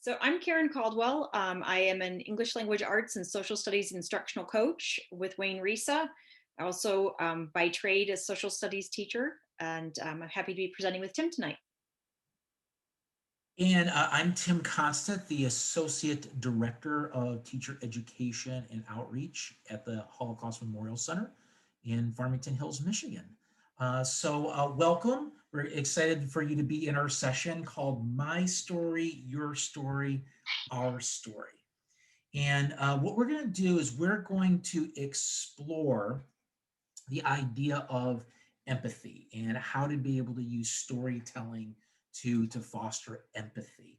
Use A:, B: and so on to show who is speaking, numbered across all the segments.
A: So I'm Karen Caldwell. I am an English language arts and social studies instructional coach with Wayne Risa. I also, by trade, a social studies teacher, and I'm happy to be presenting with Tim tonight.
B: And I'm Tim Constant, the Associate Director of Teacher Education and Outreach at the Holocaust Memorial Center in Farmington Hills, Michigan. Welcome. We're excited for you to be in our session called My Story, Your Story, Our Story. And what we're going to do is we're going to explore the idea of empathy and how to be able to use storytelling to foster empathy.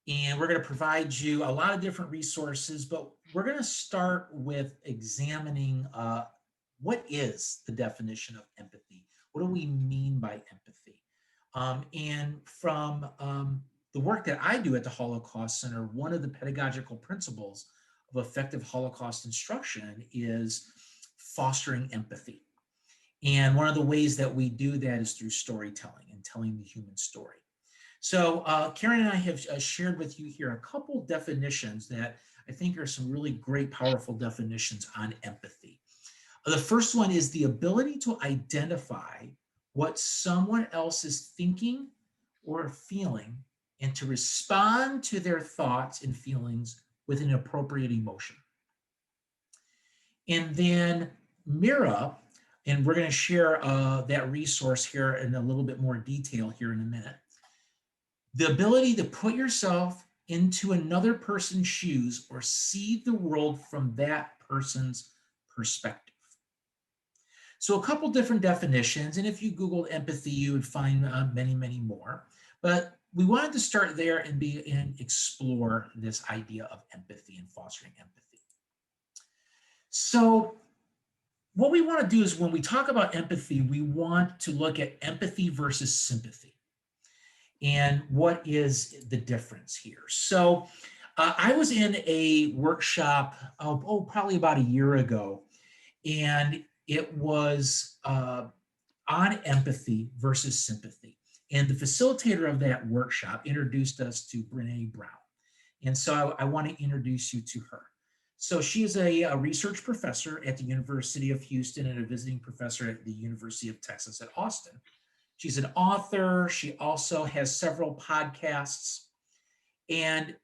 B: And we're going to provide you a lot of different resources, but we're going to start with examining what is the definition of empathy? What do we mean by empathy? And from the work that I do at the Holocaust Center, one of the pedagogical principles of effective Holocaust instruction is fostering empathy. And one of the ways that we do that is through storytelling and telling the human story. So Karen and I have shared with you here a couple definitions that I think are some really great, powerful definitions on empathy. The first one is the ability to identify what someone else is thinking or feeling and to respond to their thoughts and feelings with an appropriate emotion. And then Mira, and we're going to share that resource here in a little bit more detail here in a minute. The ability to put yourself into another person's shoes or see the world from that person's perspective. So a couple different definitions, and if you Googled empathy, you would find many, many more. But we wanted to start there and explore this idea of empathy and fostering empathy. So what we want to do is when we talk about empathy, we want to look at empathy versus sympathy. And what is the difference here? So I was in a workshop, probably about a year ago, and it was on empathy versus sympathy. And the facilitator of that workshop introduced us to Brene Brown. And so I want to introduce you to her. So she is a research professor at the University of Houston and a visiting professor at the University of Texas at Austin. She's an author. She also has several podcasts. And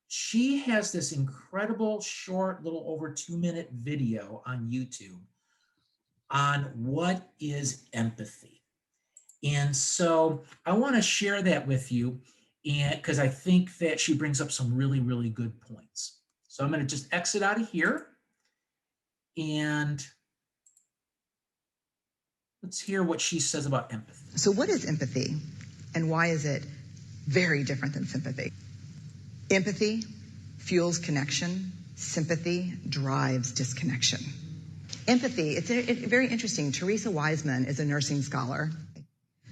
B: she has this incredible short, little over 2-minute video on YouTube on what is empathy. And so I want to share that with you because I think that she brings up some really, really good points. So I'm going to just exit out of here and let's hear what she says about empathy.
C: So what is empathy and why is it very different than sympathy? Empathy fuels connection. Sympathy drives disconnection. Empathy, it's very interesting. Teresa Wiseman is a nursing scholar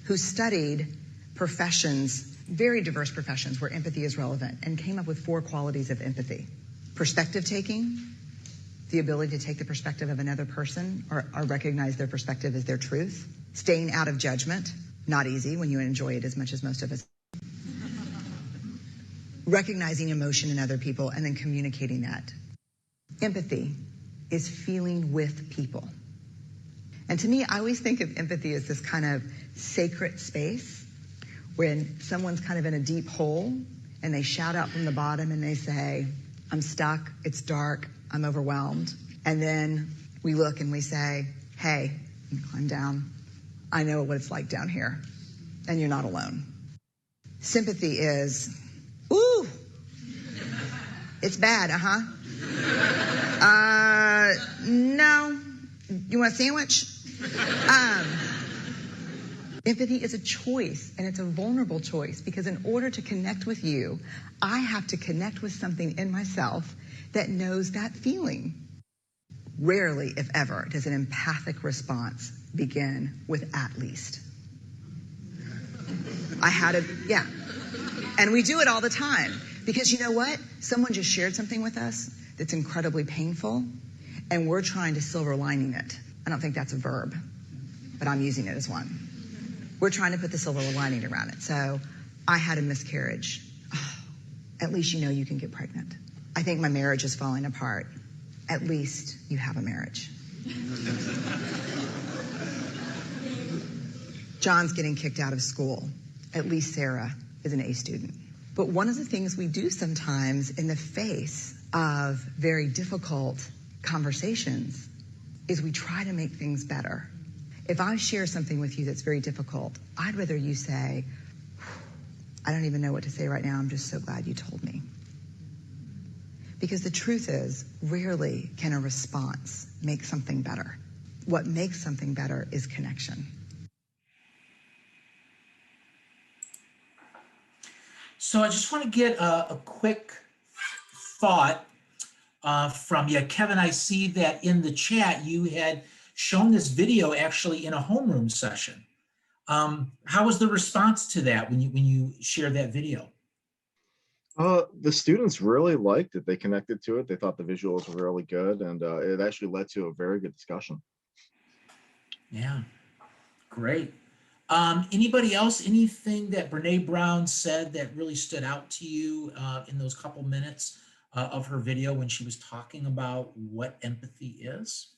C: who studied professions, very diverse professions where empathy is relevant, and came up with 4 qualities of empathy. Perspective taking, the ability to take the perspective of another person or recognize their perspective as their truth. Staying out of judgment, not easy when you enjoy it as much as most of us. Recognizing emotion in other people and then communicating that. Empathy is feeling with people. And to me, I always think of empathy as this kind of sacred space when someone's kind of in a deep hole and they shout out from the bottom and they say, I'm stuck, it's dark, I'm overwhelmed. And then we look and we say, hey, climb down. I know what it's like down here, and you're not alone. Sympathy is, ooh, it's bad, no, you want a sandwich? Empathy is a choice, and it's a vulnerable choice, because in order to connect with you, I have to connect with something in myself that knows that feeling. Rarely, if ever, does an empathic response begin with at least. Yeah. And we do it all the time, because you know what? Someone just shared something with us that's incredibly painful, and we're trying to silver lining it. I don't think that's a verb, but I'm using it as one. We're trying to put the silver lining around it. So I had a miscarriage. Oh, At least you know you can get pregnant. I think my marriage is falling apart. At least you have a marriage. John's getting kicked out of school. At least Sarah is an A student. But one of the things we do sometimes in the face of very difficult conversations is we try to make things better. If I share something with you that's very difficult, I'd rather you say, I don't even know what to say right now. I'm just so glad you told me. Because the truth is, rarely can a response make something better. What makes something better is connection.
B: So I just want to get a quick thought from you. Kevin, I see that in the chat you had shown this video actually in a homeroom session. How was the response to that when you shared that video?
D: The students really liked it. They connected to it. They thought the visuals were really good, and it actually led to a very good discussion.
B: Yeah, great. Anybody else, anything that Brene Brown said that really stood out to you in those couple minutes of her video when she was talking about what empathy is?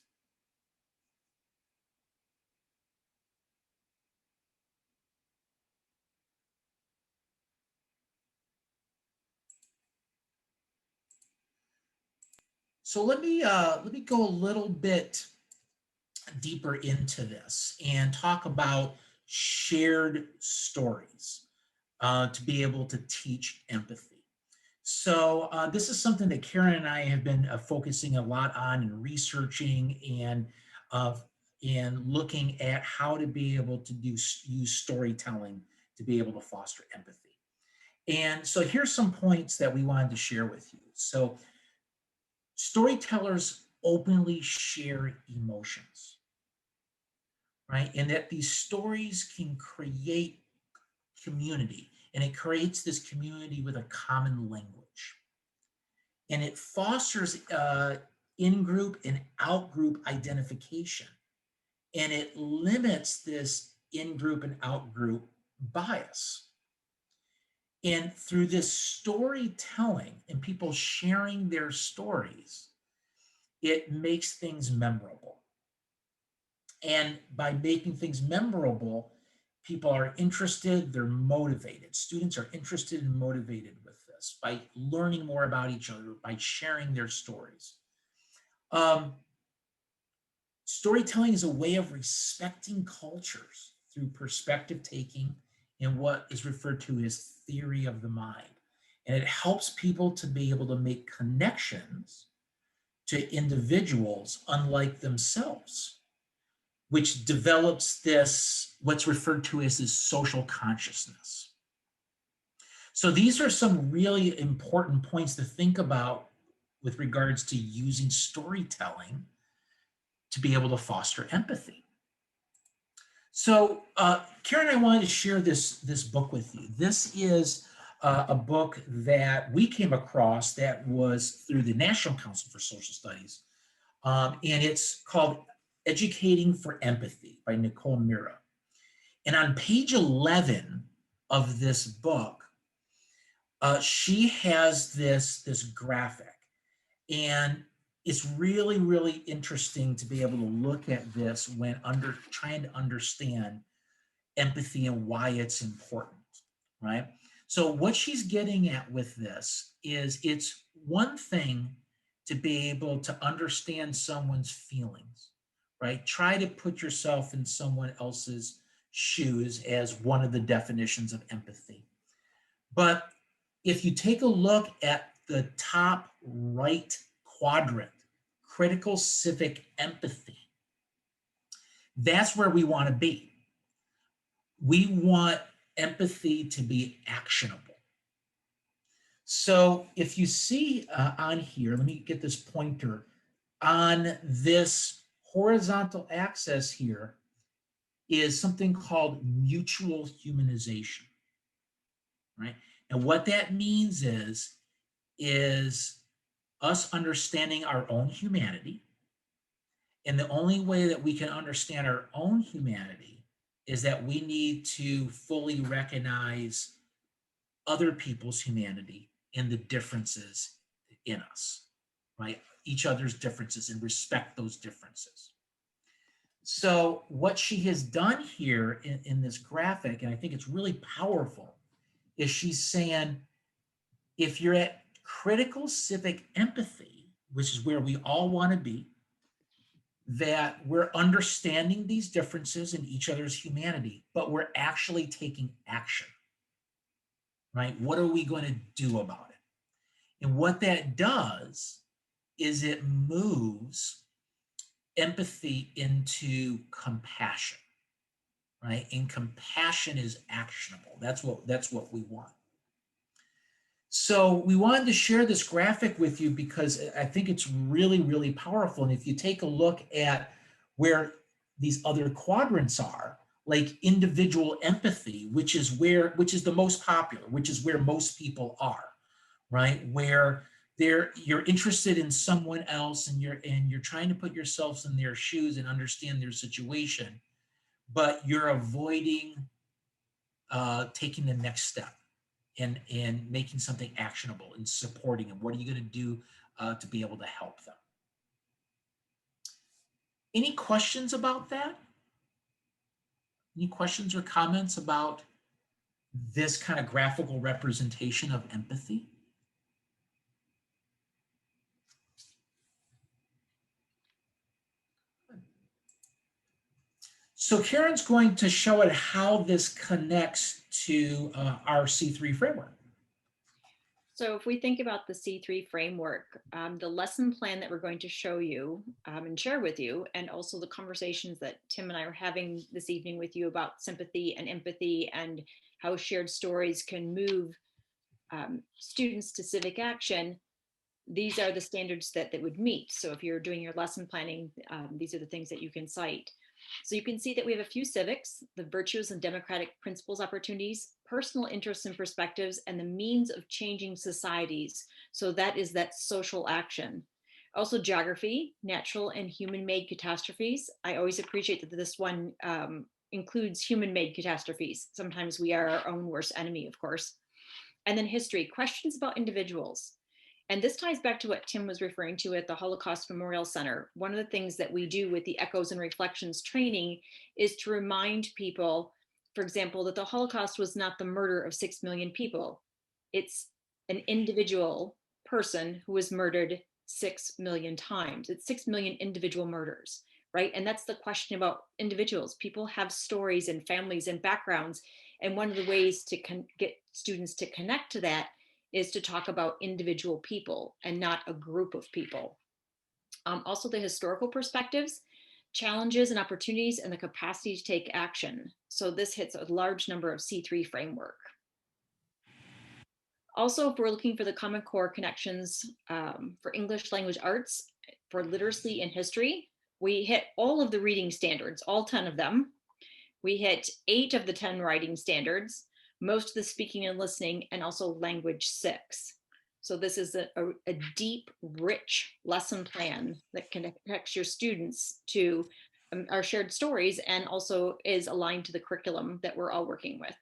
B: So let me go a little bit deeper into this and talk about shared stories to be able to teach empathy. So this is something that Karen and I have been focusing a lot on and researching uh, and looking at how to be able to use storytelling to be able to foster empathy. And so here's some points that we wanted to share with you. So storytellers openly share emotions, right? And that these stories can create community, and it creates this community with a common language. And it fosters in-group and out-group identification. And it limits this in-group and out-group bias. And through this storytelling and people sharing their stories, it makes things memorable. And by making things memorable, people are interested, they're motivated. Students are interested and motivated with this by learning more about each other, by sharing their stories. Storytelling is a way of respecting cultures through perspective taking and what is referred to as theory of the mind. And it helps people to be able to make connections to individuals unlike themselves, which develops this, what's referred to as this social consciousness. So these are some really important points to think about with regards to using storytelling to be able to foster empathy. So Karen and I wanted to share this book with you. This is a book that we came across that was through the National Council for Social Studies. And it's called Educating for Empathy by Nicole Mira. And on page 11 of this book, she has this graphic. And it's really, really interesting to be able to look at this when trying to understand empathy and why it's important, right? So what she's getting at with this is it's one thing to be able to understand someone's feelings, right? Try to put yourself in someone else's shoes as one of the definitions of empathy. But if you take a look at the top right quadrant, critical civic empathy, that's where we want to be. We want empathy to be actionable. So if you see on here, let me get this pointer, on this horizontal axis here is something called mutual humanization, right? And what that means is us understanding our own humanity. And the only way that we can understand our own humanity is that we need to fully recognize other people's humanity in the differences in us, right? Each other's differences, and respect those differences. So what she has done here in this graphic, and I think it's really powerful, is she's saying, if you're at critical civic empathy, which is where we all want to be, that we're understanding these differences in each other's humanity, but we're actually taking action, right? What are we going to do about it? And what that does is it moves empathy into compassion, right? And compassion is actionable. That's what we want. So we wanted to share this graphic with you because I think it's really, really powerful. And if you take a look at where these other quadrants are, like individual empathy, which is the most popular, which is where most people are, right? Where you're interested in someone else, and you're trying to put yourselves in their shoes and understand their situation, but you're avoiding taking the next step and making something actionable and supporting them. What are you going to do to be able to help them? Any questions about that? Any questions or comments about this kind of graphical representation of empathy? So Karen's going to show it how this connects to our C3 framework.
A: So if we think about the C3 framework, the lesson plan that we're going to show you and share with you, and also the conversations that Tim and I are having this evening with you about sympathy and empathy and how shared stories can move students to civic action, these are the standards that would meet. So if you're doing your lesson planning, these are the things that you can cite. So you can see that we have a few civics: the virtues and democratic principles, opportunities, personal interests and perspectives, and the means of changing societies. So that is that social action. Also geography, natural and human-made catastrophes. I always appreciate that this one includes human-made catastrophes. Sometimes we are our own worst enemy, of course. And then history, questions about individuals. And this ties back to what Tim was referring to at the Holocaust Memorial Center. One of the things that we do with the Echoes and Reflections training is to remind people, for example, that the Holocaust was not the murder of 6 million people. It's an individual person who was murdered 6 million times. It's 6 million individual murders, right? And that's the question about individuals. People have stories and families and backgrounds. And one of the ways to get students to connect to that is to talk about individual people and not a group of people. Also the historical perspectives, challenges and opportunities, and the capacity to take action. So this hits a large number of C3 framework. Also, if we're looking for the Common Core connections for English language arts, for literacy and history, we hit all of the reading standards, all 10 of them. We hit 8 of the 10 writing standards, most of the speaking and listening, and also language 6. So this is a deep, rich lesson plan that connects your students to our shared stories, and also is aligned to the curriculum that we're all working with.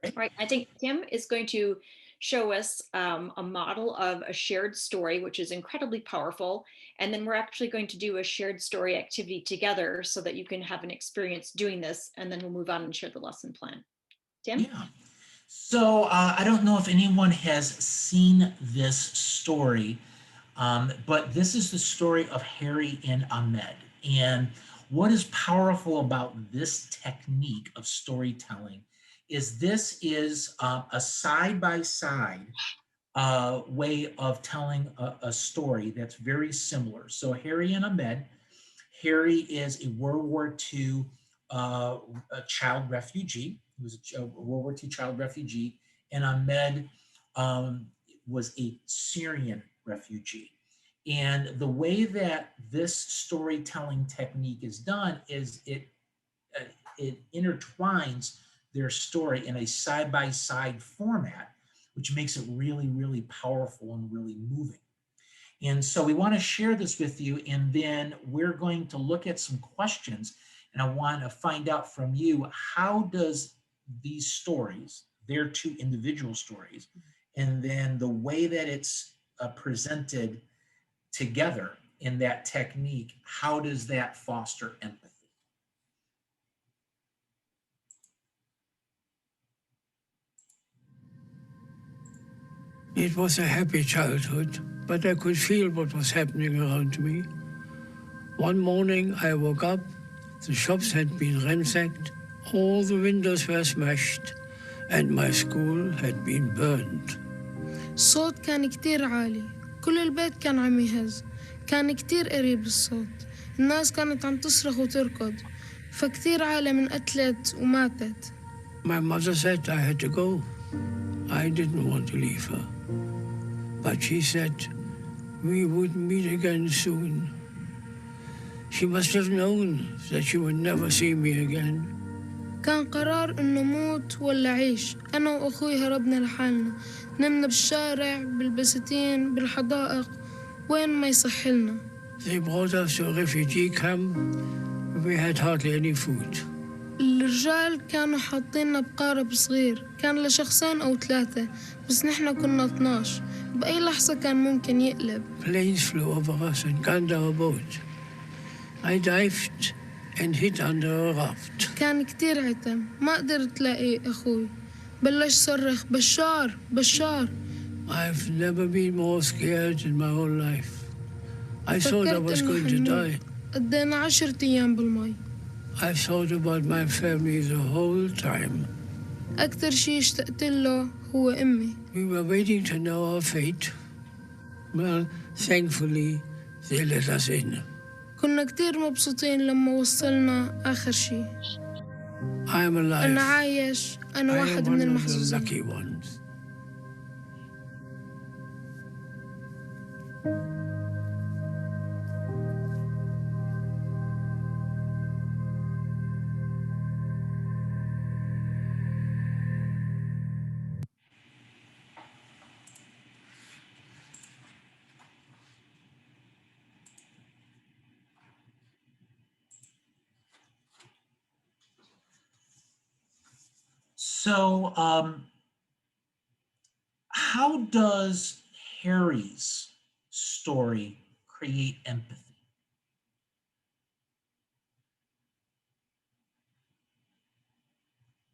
A: All right, I think Tim is going to show us a model of a shared story, which is incredibly powerful. And then we're actually going to do a shared story activity together so that you can have an experience doing this, and then we'll move on and share the lesson plan. Tim?
B: Yeah. So I don't know if anyone has seen this story, but this is the story of Harry and Ahmed. And what is powerful about this technique of storytelling is this is a side-by-side way of telling a story that's very similar. So Harry and Ahmed. Harry is a World War II a child refugee. He was a World War II child refugee, and Ahmed was a Syrian refugee. And the way that this storytelling technique is done is it intertwines their story in a side-by-side format, which makes it really, really powerful and really moving. And so we want to share this with you, and then we're going to look at some questions, and I want to find out from you, how does these stories, their 2 individual stories, and then the way that it's presented together in that technique, how does that foster empathy?
E: It was a happy childhood, but I could feel what was happening around me. One morning I woke up, the shops had been ransacked, all the windows were smashed, and my school had been burned.
F: الصوت كان كتير عالي، كل البيت كان عم يهز، كان كتير قريب الصوت، الناس كانت عم تصرخ وتركض، فكتير عالم انقتلت وماتت.
E: My mother said I had to go. I didn't want to leave her. But she said we would meet again soon. She must have known that she would never see me again.
F: كان قرار إنه موت ولا عيش. أنا وأخوي هربنا لحالنا، نمنا بالشارع، بالبساتين، بالحدائق، وين ما يصح لنا.
E: They brought us to a refugee camp. We had hardly any food.
F: الرجال كانوا حاطيننا بقارب صغير، كان لشخصين أو 3، بس نحنا كنا 12، بأي لحظة كان ممكن يقلب.
E: Planes flew over us and gunned our boat. I dived and hid under a raft.
F: كان كتير عتم، ما قدرت لاقي أخوي. بلش صرخ بشار بشار.
E: I've never been more scared in my whole life. I thought I was going to die.
F: قضينا 10 أيام بالمي.
E: I thought about my family the whole time.
F: أكتر شي اشتقت له هو أمي.
E: We were waiting to know our fate. Well, thankfully, they let us in.
F: كنا كتير مبسوطين لما وصلنا آخر شي.
E: I'm alive.
F: أنا عايش، أنا
E: I
F: واحد
E: am
F: من
E: one of the
F: المحظوظين.
E: lucky ones.
B: So, how does Harry's story create empathy?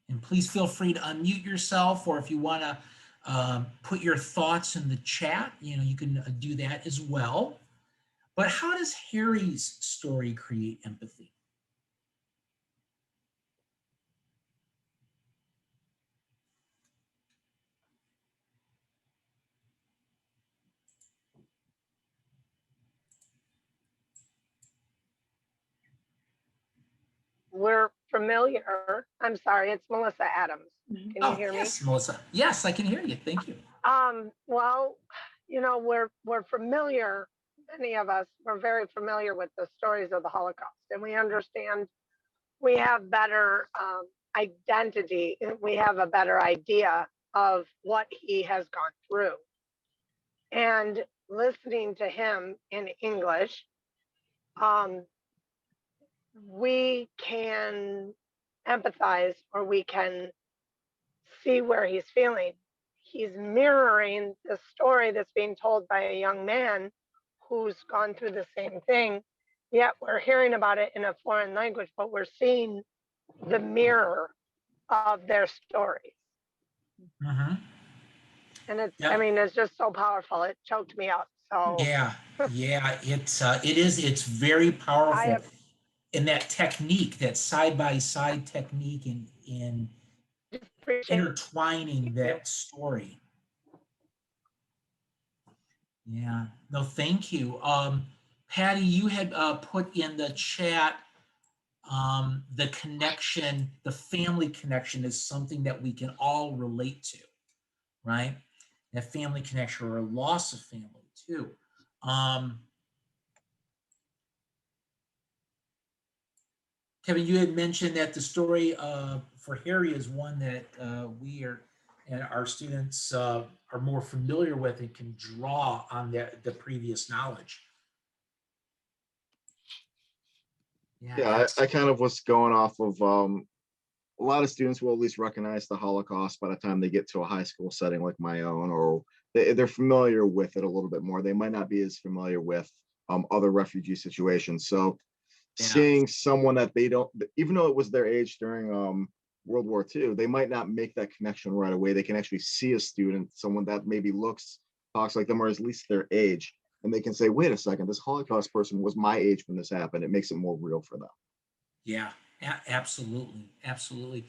B: And please feel free to unmute yourself, or if you want to put your thoughts in the chat, you can do that as well. But how does Harry's story create empathy?
G: We're familiar. I'm sorry, it's Melissa Adams. Can you hear me?
B: Yes, Melissa. Yes, I can hear you. Thank you.
G: Well, we're familiar. Many of us were very familiar with the stories of the Holocaust, and we understand we have better identity. We have a better idea of what he has gone through. And listening to him in English, we can empathize, or we can see where he's feeling. He's mirroring the story that's being told by a young man who's gone through the same thing, yet we're hearing about it in a foreign language, but we're seeing the mirror of their stories.
B: Mm-hmm.
G: And it's just so powerful. It choked me up. So
B: yeah, it's very powerful. In that technique, that side-by-side technique in intertwining that story. Yeah, no, thank you. Patty, you had put in the chat the connection, the family connection is something that we can all relate to, right? That family connection, or a loss of family too. Kevin, you had mentioned that the story for Harry is one that we are and our students are more familiar with and can draw on the previous knowledge.
D: Yeah, I kind of was going off of a lot of students will at least recognize the Holocaust by the time they get to a high school setting like my own, or they're familiar with it a little bit more. They might not be as familiar with other refugee situations. So
B: Yeah.
D: seeing someone that they don't, even though it was their age during World War II, they might not make that connection right away. They can actually see a student, someone that maybe looks, talks like them, or at least their age, and they can say, wait a second, this Holocaust person was my age when this happened. It makes it more real for them.
B: Yeah, absolutely, absolutely.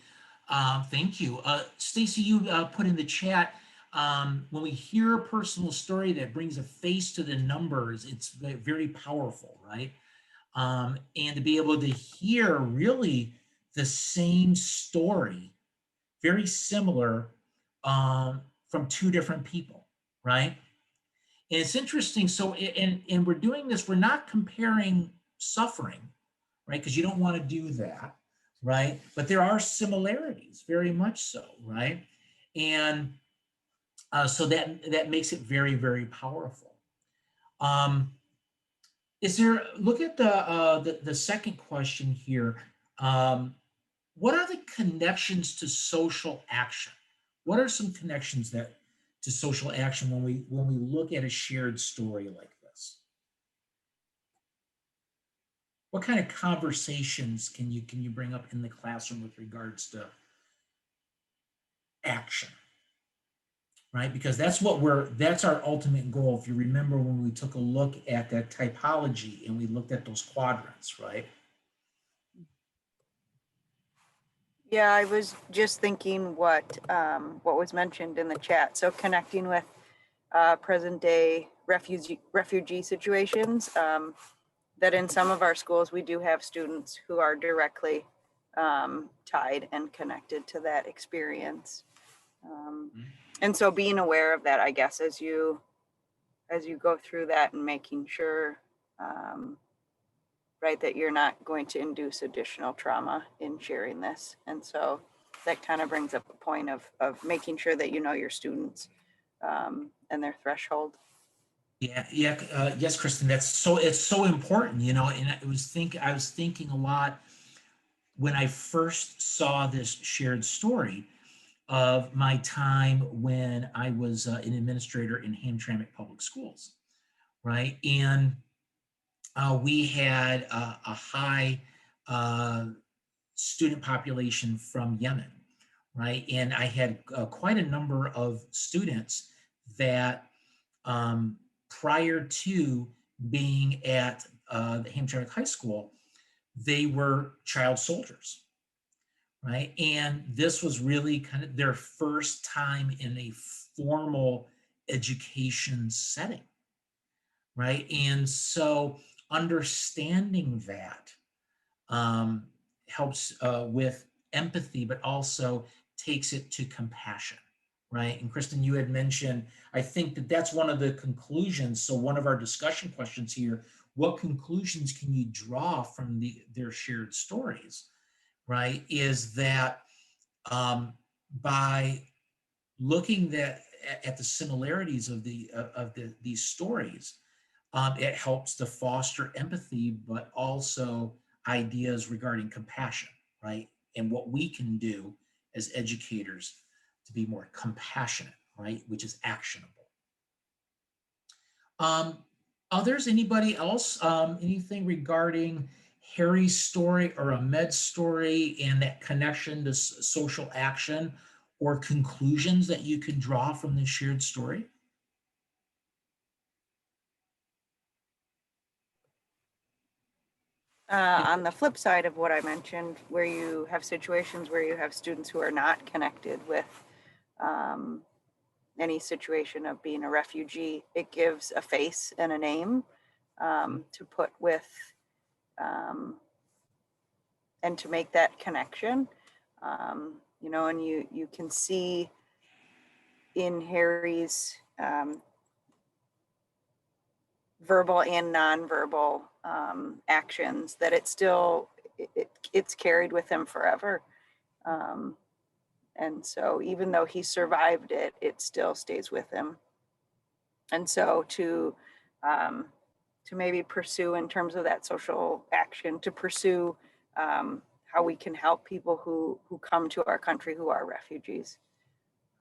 B: Thank you. Stacy, you put in the chat, when we hear a personal story that brings a face to the numbers, it's very powerful, right? And to be able to hear really the same story, very similar, from two different people, right? And it's interesting. So, and we're doing this, we're not comparing suffering, right? Because you don't want to do that, right? But there are similarities, very much so, right? And so that makes it very, very powerful. Um, is there, look at the second question here. What are the connections to social action? What are some connections that to social action when we look at a shared story like this? What kind of conversations can you bring up in the classroom with regards to action, right? Because that's our ultimate goal. If you remember when we took a look at that typology and we looked at those quadrants, right?
H: Yeah, I was just thinking what was mentioned in the chat. So connecting with present day refugee situations. That in some of our schools we do have students who are directly tied and connected to that experience. And so being aware of that, I guess, as you go through that and making sure, right, that you're not going to induce additional trauma in sharing this. And so that kind of brings up a point of making sure that you know your students and their threshold.
B: Yeah, yeah, yes, Kristen. It's so important, you know. And I was thinking a lot when I first saw this shared story of my time when I was an administrator in Hamtramck Public Schools, right? And we had a high student population from Yemen, right? And I had quite a number of students that prior to being at the Hamtramck High School, they were child soldiers, right? And this was really kind of their first time in a formal education setting, right? And so understanding that um, helps with empathy, but also takes it to compassion, right? And Kristen, you had mentioned, I think that's one of the conclusions. So one of our discussion questions here, what conclusions can you draw from their shared stories, right? Is that by looking at the similarities of these stories, it helps to foster empathy, but also ideas regarding compassion, right? And what we can do as educators to be more compassionate, right? Which is actionable. Um, Others, anybody else, anything regarding Harry's story or Ahmed's story and that connection to social action or conclusions that you can draw from this shared story?
H: On the flip side of what I mentioned, where you have situations where you have students who are not connected with um, any situation of being a refugee, it gives a face and a name to put with and to make that connection. You know, and you can see in Harry's verbal and nonverbal actions that it's carried with him forever. Um, and so even though he survived it, it still stays with him. And so to maybe pursue in terms of that social action, to pursue how we can help people who come to our country who are refugees.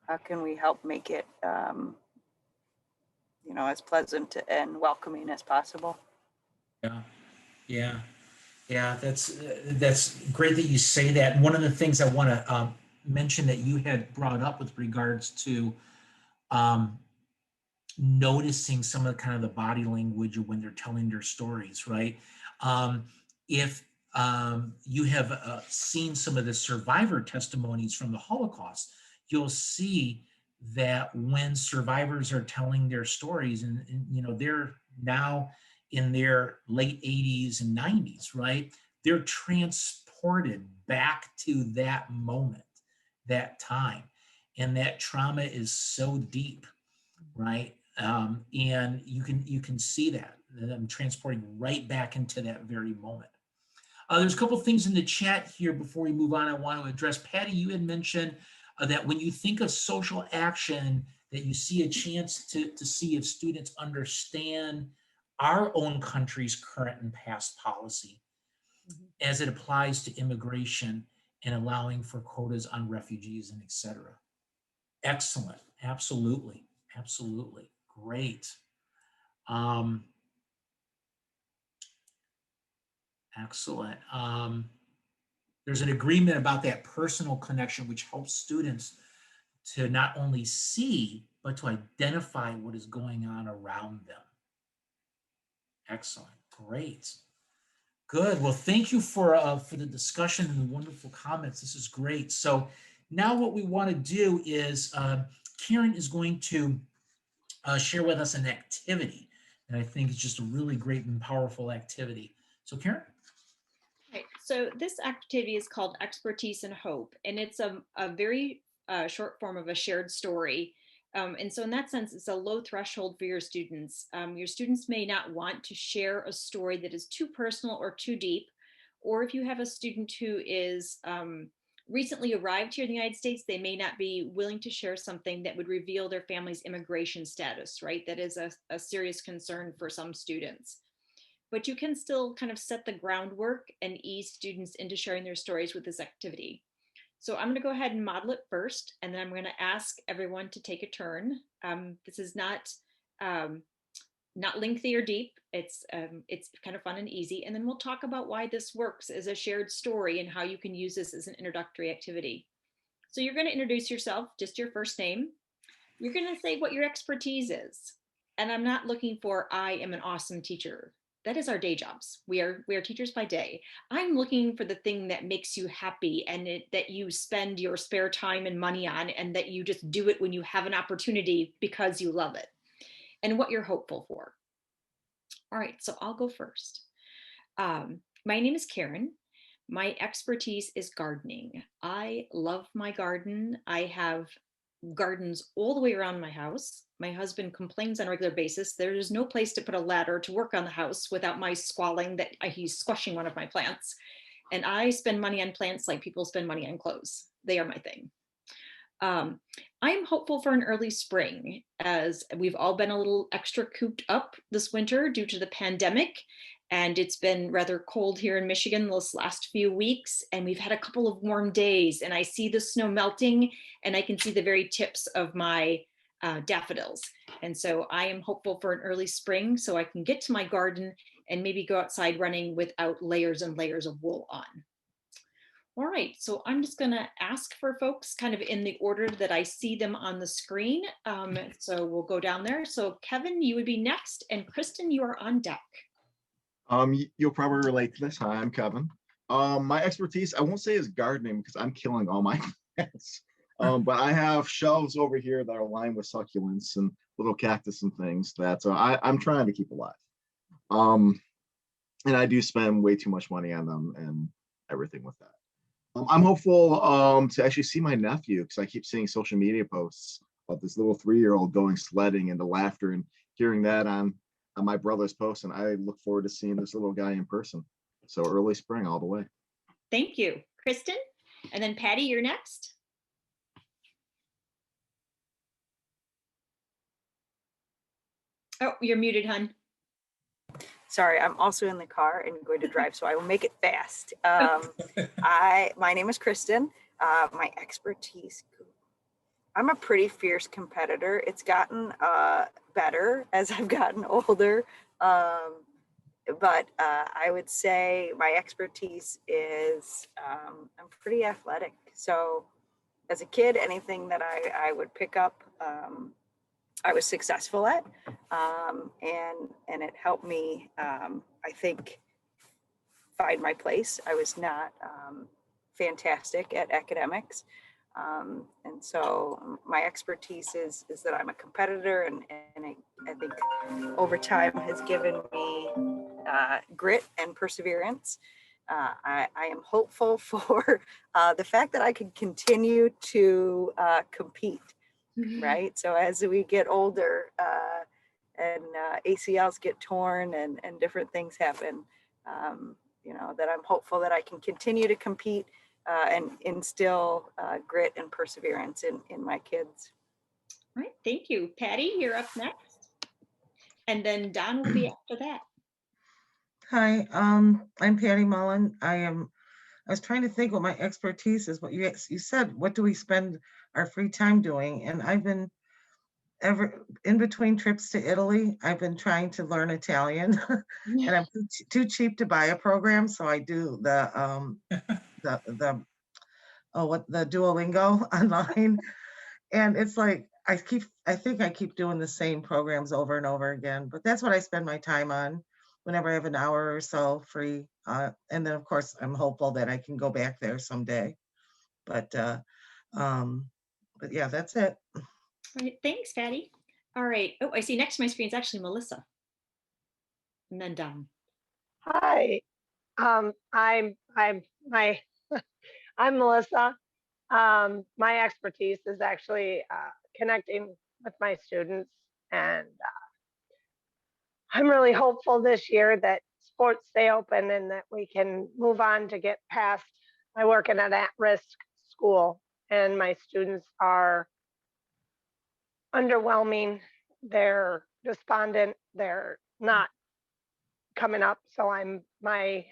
H: How can we help make it, as pleasant and welcoming as possible?
B: Yeah, yeah, yeah. That's great that you say that. And one of the things I want to mention that you had brought up with regards to um, noticing some of the kind of the body language when they're telling their stories, right? If you have seen some of the survivor testimonies from the Holocaust, you'll see that when survivors are telling their stories, and they're now in their late 80s and 90s, right? They're transported back to that moment, that time, and that trauma is so deep, right? And you can see that I'm transporting right back into that very moment. There's a couple things in the chat here before we move on I want to address. Patty, you had mentioned that when you think of social action, that you see a chance to see if students understand our own country's current and past policy as it applies to immigration and allowing for quotas on refugees and et cetera. Excellent. Absolutely. Absolutely. Great. Um, Excellent. There's an agreement about that personal connection, which helps students to not only see, but to identify what is going on around them. Excellent. Great. Good. Well, thank you for the discussion and the wonderful comments. This is great. So now what we want to do is Karen is going to share with us an activity. And I think it's just a really great and powerful activity. So Karen?
A: Right. So this activity is called Expertise and Hope, and it's a very short form of a shared story. And so in that sense, it's a low threshold for your students. Your students may not want to share a story that is too personal or too deep, or if you have a student who is recently arrived here in the United States, they may not be willing to share something that would reveal their family's immigration status, right? That is a serious concern for some students. But you can still kind of set the groundwork and ease students into sharing their stories with this activity. So I'm going to go ahead and model it first, and then I'm going to ask everyone to take a turn. This is not lengthy or deep. It's kind of fun and easy, and then we'll talk about why this works as a shared story and how you can use this as an introductory activity. So you're going to introduce yourself, just your first name. You're going to say what your expertise is, and I'm not looking for I am an awesome teacher. That is our day jobs. We are teachers by day. I'm looking for the thing that makes you happy and that you spend your spare time and money on, and that you just do it when you have an opportunity because you love it, and what you're hopeful for. All right, so I'll go first. My name is Karen. My expertise is gardening. I love my garden. I have gardens all the way around my house. My husband complains on a regular basis. There is no place to put a ladder to work on the house without my squalling that he's squashing one of my plants. And I spend money on plants like people spend money on clothes. They are my thing. I am hopeful for an early spring, as we've all been a little extra cooped up this winter due to the pandemic. And it's been rather cold here in Michigan this last few weeks. And we've had a couple of warm days, and I see the snow melting, and I can see the very tips of my daffodils. And so I am hopeful for an early spring so I can get to my garden and maybe go outside running without layers and layers of wool on. All right, so I'm just going to ask for folks kind of in the order that I see them on the screen. So we'll go down there. So Kevin, you would be next, and Kristen, you are on deck.
D: You'll probably relate to this. Hi, I'm Kevin. My expertise, I won't say is gardening because I'm killing all my plants. But I have shelves over here that are lined with succulents and little cactus and things that I'm trying to keep alive. And I do spend way too much money on them and everything with that. I'm hopeful to actually see my nephew, because I keep seeing social media posts of this little 3-year-old going sledding, and the laughter and hearing that on my brother's post. And I look forward to seeing this little guy in person. So early spring all the way.
A: Thank you, Kristen. And then Patty, you're next. Oh, you're muted, hon.
H: Sorry, I'm also in the car and going to drive, so I will make it fast. My name is Kristen. My expertise, I'm a pretty fierce competitor. It's gotten better as I've gotten older. But I would say my expertise is I'm pretty athletic. So as a kid, anything that I would pick up, I was successful at, and it helped me, I think, find my place. I was not fantastic at academics. And so my expertise is that I'm a competitor, and I think over time has given me grit and perseverance. I am hopeful for the fact that I can continue to compete, right? So as we get older and ACLs get torn and different things happen, that I'm hopeful that I can continue to compete and instill grit and perseverance in my kids.
A: All right, thank you. Patty, you're up next. And then Don will be after that.
I: Hi, I'm Patty Mullen. I was trying to think what my expertise is. What you said, what do we spend our free time doing? And I've been in between trips to Italy, I've been trying to learn Italian, and I'm too cheap to buy a program, so I do the Duolingo online, and it's like I think I keep doing the same programs over and over again. But that's what I spend my time on whenever I have an hour or so free, and then of course I'm hopeful that I can go back there someday. But yeah, that's it.
A: All right, thanks, Patty. All right. Oh, I see next to my screen is actually Melissa. And then Don.
G: Hi, I'm my I'm Melissa. My expertise is actually connecting with my students, and I'm really hopeful this year that sports stay open and that we can move on to get past. I work in an at-risk school, and my students are underwhelming. They're despondent. They're not coming up. So my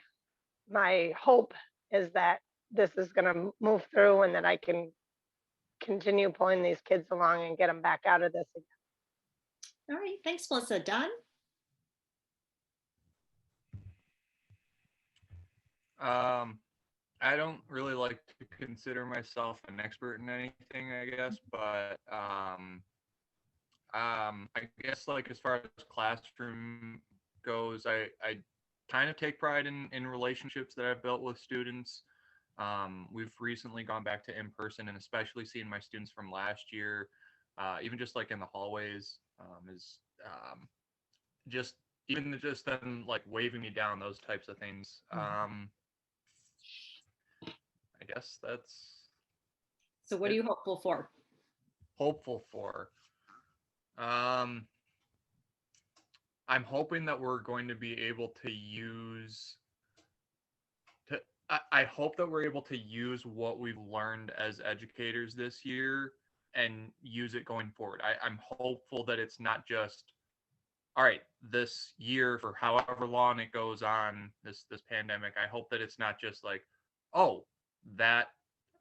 G: hope is that this is going to move through and that I can continue pulling these kids along and get them back out of this again.
A: All right, thanks, Melissa. Don?
J: I don't really like to consider myself an expert in anything, I guess, but I guess like as far as classroom goes, I kind of take pride in relationships that I've built with students. We've recently gone back to in person, and especially seeing my students from last year, even just like in the hallways, is just just them like waving me down, those types of things. I guess that's.
A: So what are you hopeful for?
J: Hopeful for. I'm hoping that we're going to be able to use. I hope that we're able to use what we've learned as educators this year and use it going forward. I'm hopeful that it's not just, all right, this year for however long it goes on, this pandemic. I hope that it's not just like, oh, that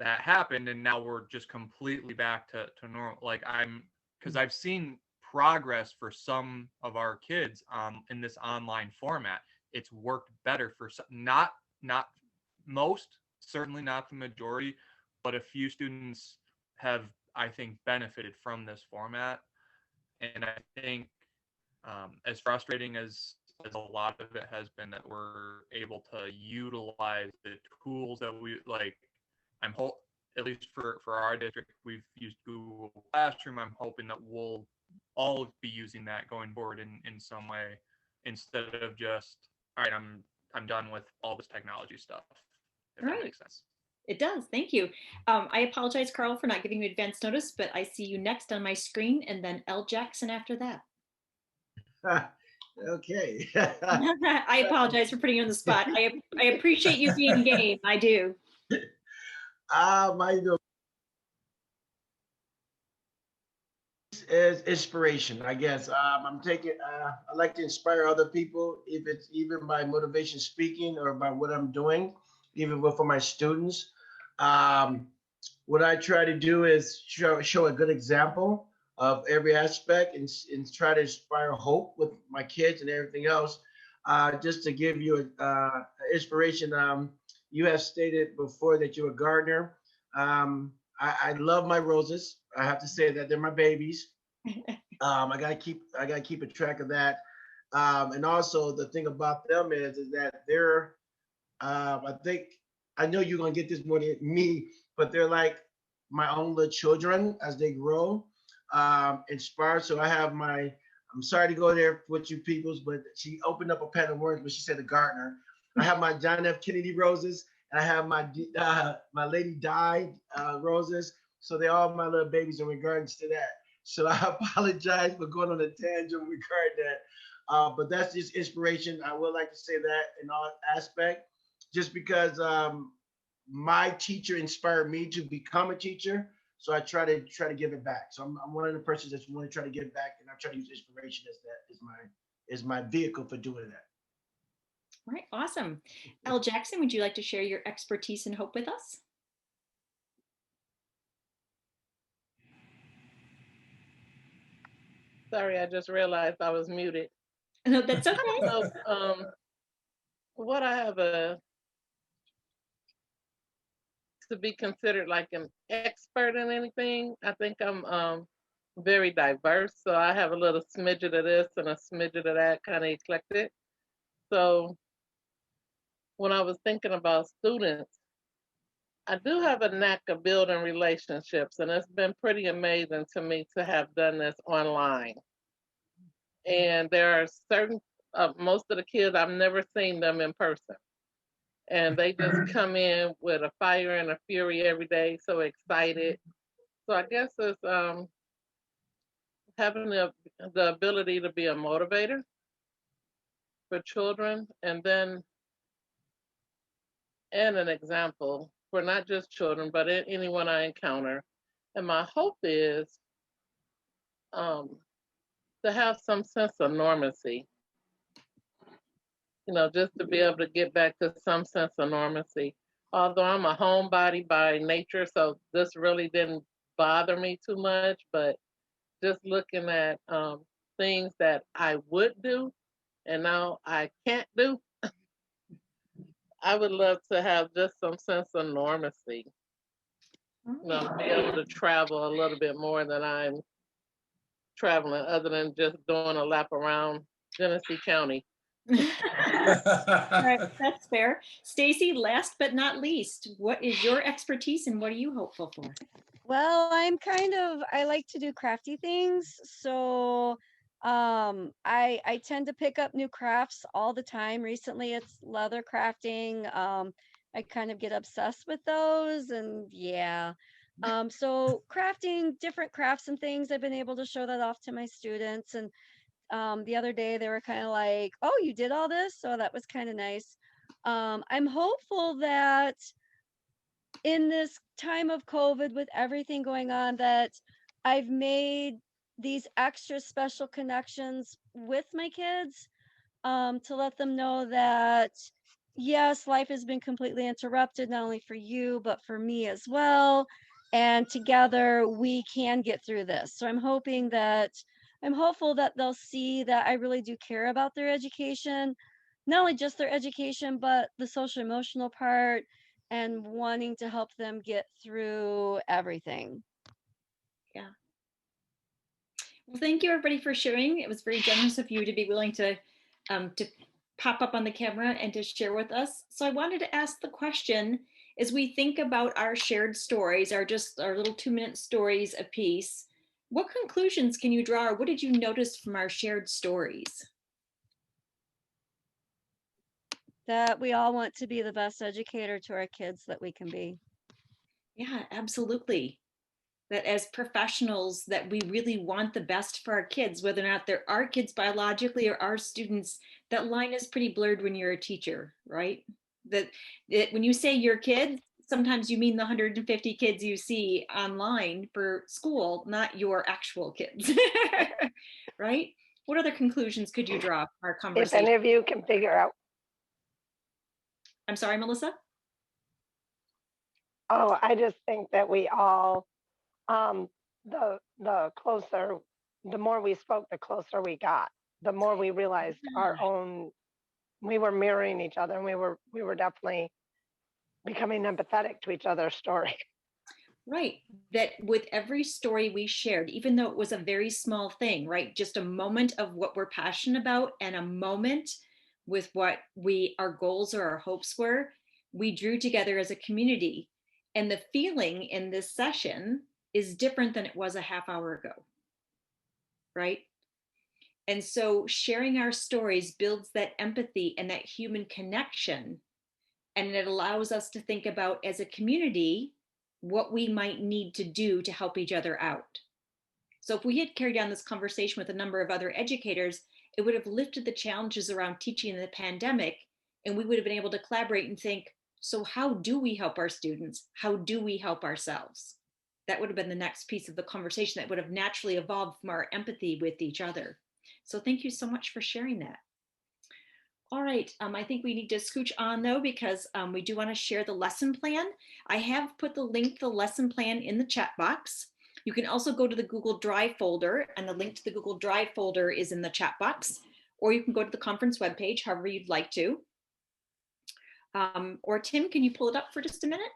J: happened and now we're just completely back to normal. Like because I've seen progress for some of our kids in this online format. It's worked better for some, not most, certainly not the majority, but a few students have, I think, benefited from this format. And I think as frustrating as a lot of it has been, that we're able to utilize the tools that we like. At least for our district, we've used Google Classroom. I'm hoping that we'll all be using that going forward in some way, instead of just, all right, I'm done with all this technology stuff. If that makes sense.
A: It does. Thank you. I apologize, Carl, for not giving you advance notice, but I see you next on my screen, and then L. Jackson after that.
K: Okay.
A: I apologize for putting you on the spot. I appreciate you being game. I do.
K: is inspiration, I guess. I'm taking. I like to inspire other people, if it's even by motivation speaking or by what I'm doing, even for my students. Um, what I try to do is show a good example of every aspect and try to inspire hope with my kids and everything else. Just to give you inspiration, you have stated before that you're a gardener. I love my roses. I have to say that they're my babies. I gotta keep a track of that. And also the thing about them is that they're I think I know you're gonna get this more than me, but they're like my own little children as they grow, inspired. So I have my. I'm sorry to go there with you peoples, but she opened up a pen of words, but she said a gardener. I have my John F. Kennedy roses, and I have my Lady Di roses. So they're all my little babies in regards to that. So I apologize for going on a tangent regarding that. But that's just inspiration. I would like to say that in all aspect just because my teacher inspired me to become a teacher. So I try to give it back. So I'm one of the persons that's want to try to give back, and I try to use inspiration as that is my vehicle for doing that.
A: All right, awesome. Elle Jackson, would you like to share your expertise and hope with us?
L: Sorry, I just realized I was muted.
A: No, that's okay.
L: So, what I have to be considered like an expert in anything, I think I'm very diverse. So I have a little smidget of this and a smidget of that, kind of eclectic. So when I was thinking about students, I do have a knack of building relationships, and it's been pretty amazing to me to have done this online. And there are certain, most of the kids, I've never seen them in person. And they just come in with a fire and a fury every day, so excited. So I guess it's having the ability to be a motivator for children, and then and an example for not just children, but anyone I encounter. And my hope is to have some sense of normacy, just to be able to get back to some sense of normacy. Although I'm a homebody by nature, so this really didn't bother me too much, but just looking at things that I would do and now I can't do, I would love to have just some sense of normacy. Be able to travel a little bit more than I'm traveling, other than just doing a lap around Genesee County.
A: All right, that's fair. Stacy, last but not least, what is your expertise and what are you hopeful for?
M: Well, I like to do crafty things. So I tend to pick up new crafts all the time. Recently it's leather crafting. I kind of get obsessed with those, and yeah. So crafting different crafts and things, I've been able to show that off to my students. And the other day they were kind of like, "Oh, you did all this?" So that was kind of nice. I'm hopeful that in this time of COVID, with everything going on, that I've made these extra special connections with my kids, to let them know that yes, life has been completely interrupted, not only for you, but for me as well. And together we can get through this. So I'm hopeful that they'll see that I really do care about their education, not only just their education, but the social emotional part, and wanting to help them get through everything.
A: Yeah. Well, thank you everybody for sharing. It was very generous of you to be willing to pop up on the camera and to share with us. So I wanted to ask the question, as we think about our shared stories, our little 2-minute stories a piece, what conclusions can you draw, or what did you notice from our shared stories?
M: That we all want to be the best educator to our kids that we can be.
A: Yeah, absolutely. That as professionals, that we really want the best for our kids, whether or not they're our kids biologically or our students. That line is pretty blurred when you're a teacher, right? That when you say your kids, sometimes you mean the 150 kids you see online for school, not your actual kids, right? What other conclusions could you draw from our
G: If
A: conversation?
G: any of you can figure out,
A: I'm sorry, Melissa?
G: oh, I just think that we all, the closer, the more we spoke, the closer we got, the more we realized our own, we were mirroring each other, and we were definitely becoming empathetic to each other's story.
A: Right. That with every story we shared, even though it was a very small thing, right? Just a moment of what we're passionate about and a moment with what our goals or our hopes were, we drew together as a community. And the feeling in this session is different than it was a half hour ago, right? And so sharing our stories builds that empathy and that human connection. And it allows us to think about as a community what we might need to do to help each other out. So if we had carried on this conversation with a number of other educators, it would have lifted the challenges around teaching in the pandemic, and we would have been able to collaborate and think, so how do we help our students? How do we help ourselves? That would have been the next piece of the conversation that would have naturally evolved from our empathy with each other. So thank you so much for sharing that. All right, I think we need to scooch on though, because we do want to share the lesson plan. I have put the link to the lesson plan in the chat box. You can also go to the Google Drive folder, and the link to the Google Drive folder is in the chat box, or you can go to the conference webpage, however you'd like to. Or Tim, can you pull it up for just a minute?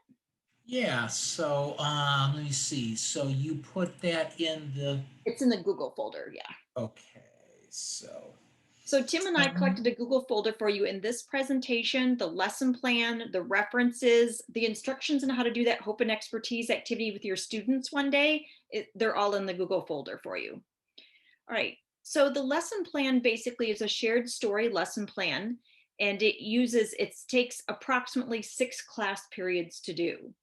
B: Yeah, so let me see. So you put that in the...
A: It's in the Google folder, yeah.
B: Okay, so
A: Tim and I collected a Google folder for you in this presentation, the lesson plan, the references, the instructions on how to do that hope and expertise activity with your students one day. They're all in the Google folder for you. All right, so the lesson plan basically is a shared story lesson plan, and it takes approximately 6 class periods to do.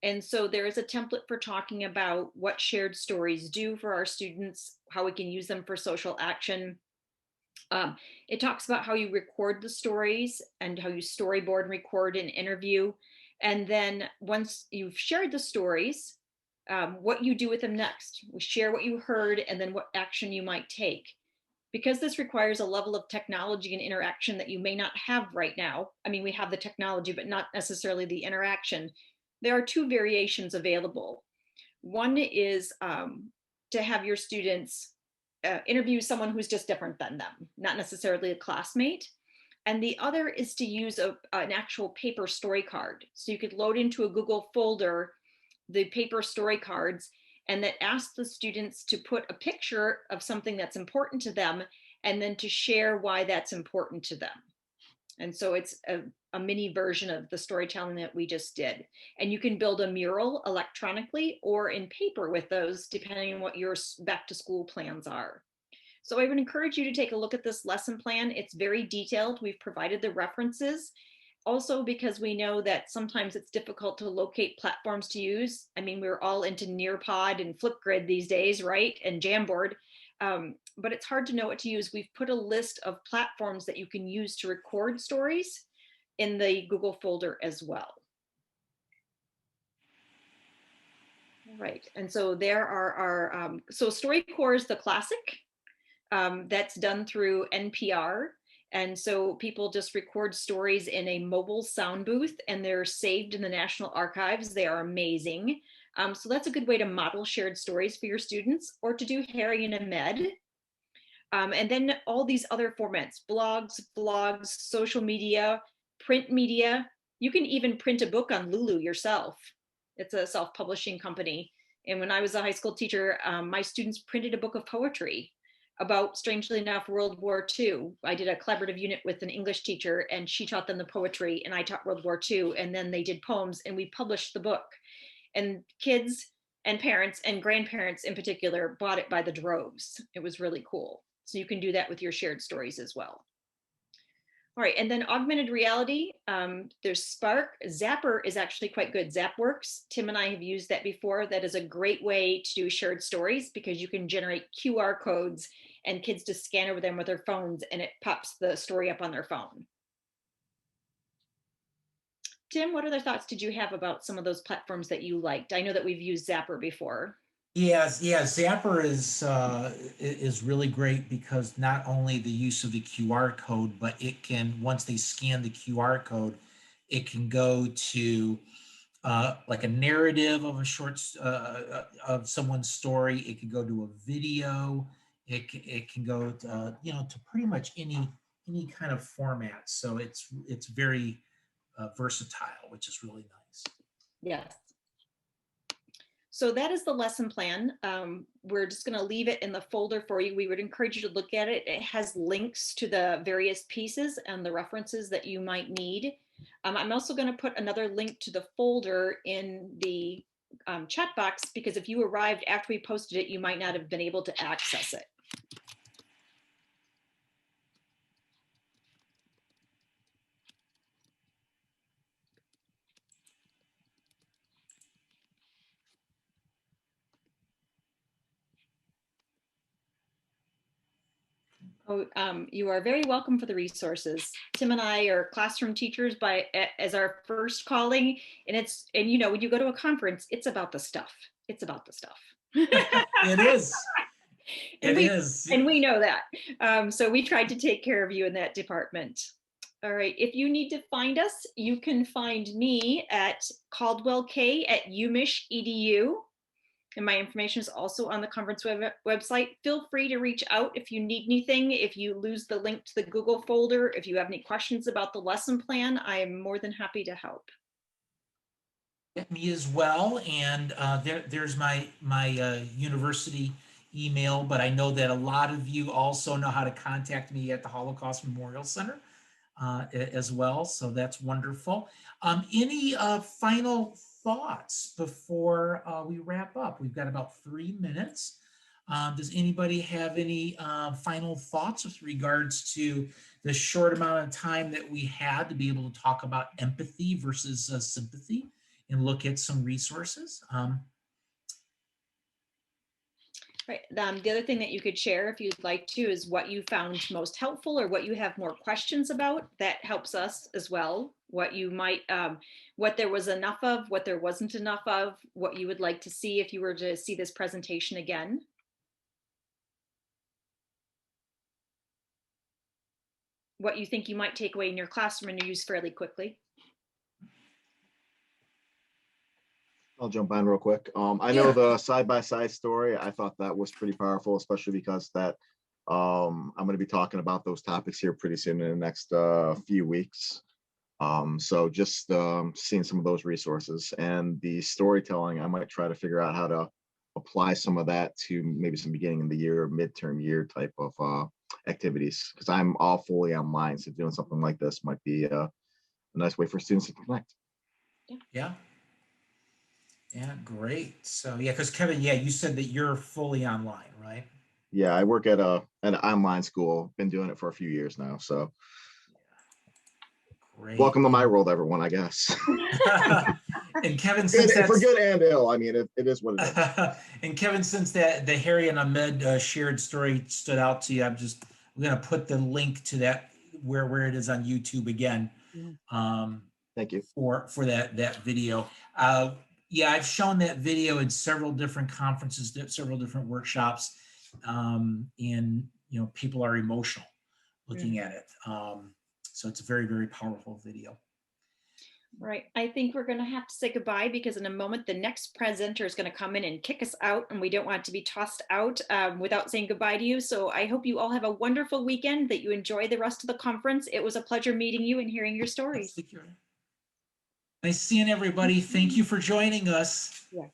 A: And so there is a template for talking about what shared stories do for our students, how we can use them for social action. It talks about how you record the stories and how you storyboard and record an interview. And then once you've shared the stories, what you do with them next. We share what you heard and then what action you might take. Because this requires a level of technology and interaction that you may not have right now. I mean, we have the technology, but not necessarily the interaction. There are 2 variations available. One is to have your students interview someone who's just different than them, not necessarily a classmate. And the other is to use an actual paper story card. So you could load into a Google folder the paper story cards, and that asks the students to put a picture of something that's important to them and then to share why that's important to them. And so it's a mini version of the storytelling that we just did. And you can build a mural electronically or in paper with those, depending on what your back to school plans are. So I would encourage you to take a look at this lesson plan. It's very detailed. We've provided the references. Also, because we know that sometimes it's difficult to locate platforms to use. I mean, we're all into Nearpod and Flipgrid these days, right? And Jamboard. But it's hard to know what to use. We've put a list of platforms that you can use to record stories in the Google folder as well. Right, and so there are our, so StoryCorps is the classic that's done through NPR. And so people just record stories in a mobile sound booth and they're saved in the National Archives. They are amazing. So that's a good way to model shared stories for your students, or to do Harry and Ahmed. And then all these other formats, blogs, social media, print media. You can even print a book on Lulu yourself. It's a self-publishing company. And when I was a high school teacher, my students printed a book of poetry about, strangely enough, World War II. I did a collaborative unit with an English teacher, and she taught them the poetry and I taught World War II, and then they did poems and we published the book. And kids and parents and grandparents in particular bought it by the droves. It was really cool. So you can do that with your shared stories as well. All right, and then augmented reality, there's Spark. Zapper is actually quite good. ZapWorks, Tim and I have used that before. That is a great way to do shared stories because you can generate QR codes and kids just scan over them with their phones and it pops the story up on their phone. Tim, what other thoughts did you have about some of those platforms that you liked? I know that we've used Zapper before.
B: Yes, yeah, Zapper is really great because not only the use of the QR code, but it can, once they scan the QR code, it can go to like a narrative of a short of someone's story. It can go to a video. It can go to, to pretty much any kind of format. So it's very versatile, which is really nice.
A: Yes. So that is the lesson plan. We're just going to leave it in the folder for you. We would encourage you to look at it. It has links to the various pieces and the references that you might need. I'm also going to put another link to the folder in the chat box, because if you arrived after we posted it, you might not have been able to access it. Oh, you are very welcome for the resources. Tim and I are classroom teachers as our first calling, and when you go to a conference, it's about the stuff. It's about the stuff.
B: It is.
A: And we know that. So we tried to take care of you in that department. All right. If you need to find us, you can find me at caldwellk@umich.edu. And my information is also on the conference website. Feel free to reach out if you need anything. If you lose the link to the Google folder, if you have any questions about the lesson plan, I am more than happy to help.
B: Me as well. And there's my university email, but I know that a lot of you also know how to contact me at the Holocaust Memorial Center as well. So that's wonderful. Any final thoughts before we wrap up? We've got about 3 minutes. Does anybody have any final thoughts with regards to the short amount of time that we had to be able to talk about empathy versus sympathy and look at some resources?
A: Right. The other thing that you could share, if you'd like to, is what you found most helpful or what you have more questions about. That helps us as well. What you might, what there was enough of, what there wasn't enough of, what you would like to see if you were to see this presentation again. What you think you might take away in your classroom and use fairly quickly.
D: I'll jump on real quick. I know the side-by-side story. I thought that was pretty powerful, especially because that I'm going to be talking about those topics here pretty soon in the next few weeks. So just seeing some of those resources and the storytelling, I might try to figure out how to apply some of that to maybe some beginning of the year, midterm year type of activities, because I'm all fully online. So doing something like this might be a nice way for students to connect.
B: Yeah. Yeah, great. So yeah, because Kevin, yeah, you said that you're fully online, right?
D: Yeah, I work at an online school. Been doing it for a few years now. So
B: great.
D: Welcome to my world, everyone, I guess.
B: And Kevin, since that's
D: for good and ill, I mean, it is what it is.
B: And Kevin, since that the Harry and Ahmed shared story stood out to you, I'm going to put the link to that where it is on YouTube again.
D: Thank you
B: for that video. Yeah, I've shown that video in several different conferences, several different workshops, and people are emotional looking at it. So it's a very, very powerful video.
A: Right. I think we're going to have to say goodbye, because in a moment, the next presenter is going to come in and kick us out, and we don't want to be tossed out without saying goodbye to you. So I hope you all have a wonderful weekend, that you enjoy the rest of the conference. It was a pleasure meeting you and hearing your stories.
B: Nice seeing everybody. Thank you for joining us.
A: Yeah.